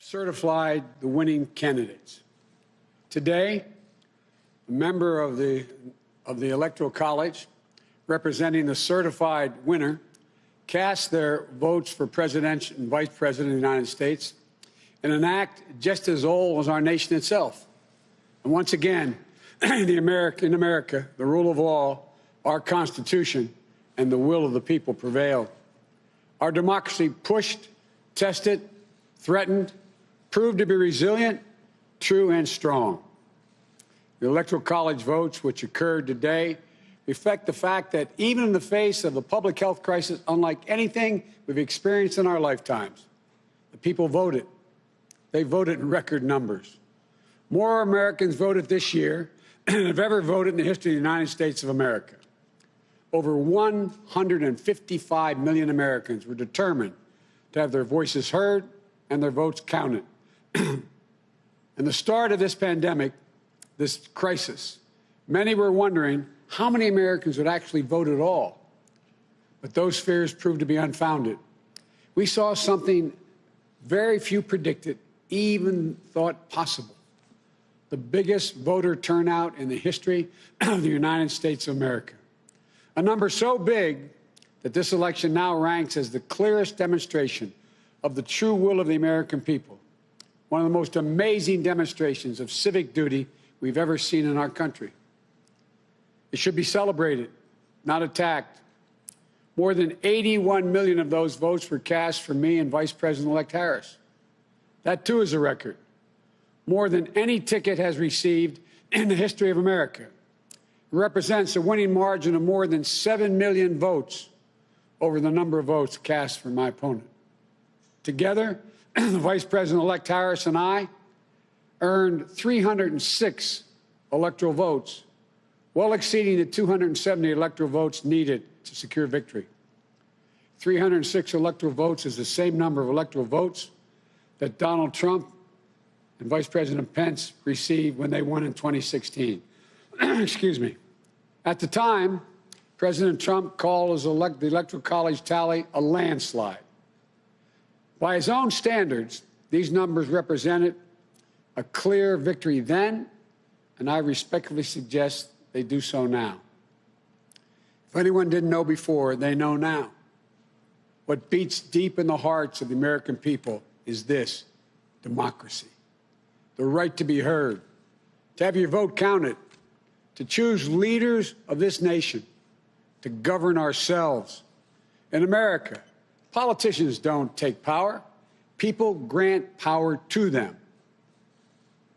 certified the winning candidates. Today, a member of the Electoral College, representing the certified winner, cast their votes for President and Vice President of the United States in an act just as old as our nation itself. And once again, in America, the rule of law, our Constitution, and the will of the people prevailed. Our democracy pushed, tested, threatened, proved to be resilient, true, and strong. The Electoral College votes, which occurred today, reflect the fact that even in the face of a public health crisis unlike anything we've experienced in our lifetimes, the people voted. They voted in record numbers. More Americans voted this year than have ever voted in the history of the United States of America. Over 155 million Americans were determined to have their voices heard and their votes counted. In the start of this pandemic, this crisis, many were wondering how many Americans would actually vote at all. But those fears proved to be unfounded. We saw something very few predicted, even thought possible. The biggest voter turnout in the history of the United States of America. A number so big that this election now ranks as the clearest demonstration of the true will of the American people. One of the most amazing demonstrations of civic duty we've ever seen in our country. It should be celebrated, not attacked. More than 81 million of those votes were cast for me and Vice President-elect Harris. That, too, is a record. More than any ticket has received in the history of America. It represents a winning margin of more than 7 million votes over the number of votes cast for my opponent. Together, the Vice President-elect Harris and I earned 306 electoral votes, well exceeding the 270 electoral votes needed to secure victory. 306 electoral votes is the same number of electoral votes that Donald Trump and Vice President Pence received when they won in 2016. Excuse me. At the time, President Trump called the Electoral College tally a landslide. By his own standards, these numbers represented a clear victory then, and I respectfully suggest they do so now. If anyone didn't know before, they know now. What beats deep in the hearts of the American people is this: democracy. The right to be heard, to have your vote counted, to choose leaders of this nation, to govern ourselves. In America, politicians don't take power. People grant power to them.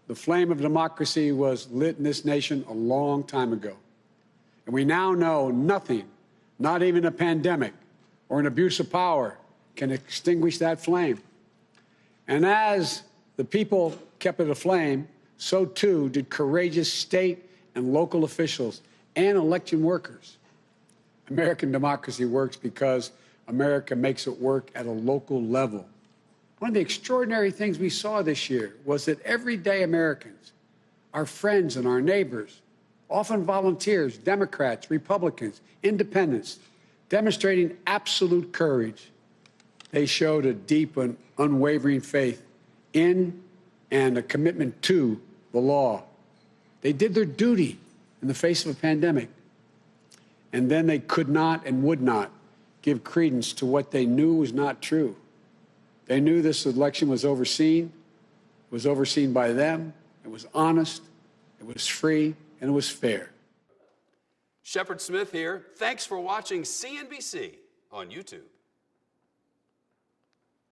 The flame of democracy was lit in this nation a long time ago. And we now know nothing, not even a pandemic or an abuse of power, can extinguish that flame. And as the people kept it aflame, so too did courageous state and local officials and election workers. American democracy works because America makes it work at a local level. One of the extraordinary things we saw this year was that everyday Americans, our friends and our neighbors, often volunteers, Democrats, Republicans, independents, demonstrating absolute courage. They showed a deep and unwavering faith in and a commitment to the law. They did their duty in the face of a pandemic. And then they could not and would not give credence to what they knew was not true. They knew this election was overseen. It was overseen by them. It was honest. It was free. And it was fair. Shepard Smith here. Thanks for watching CNBC on YouTube.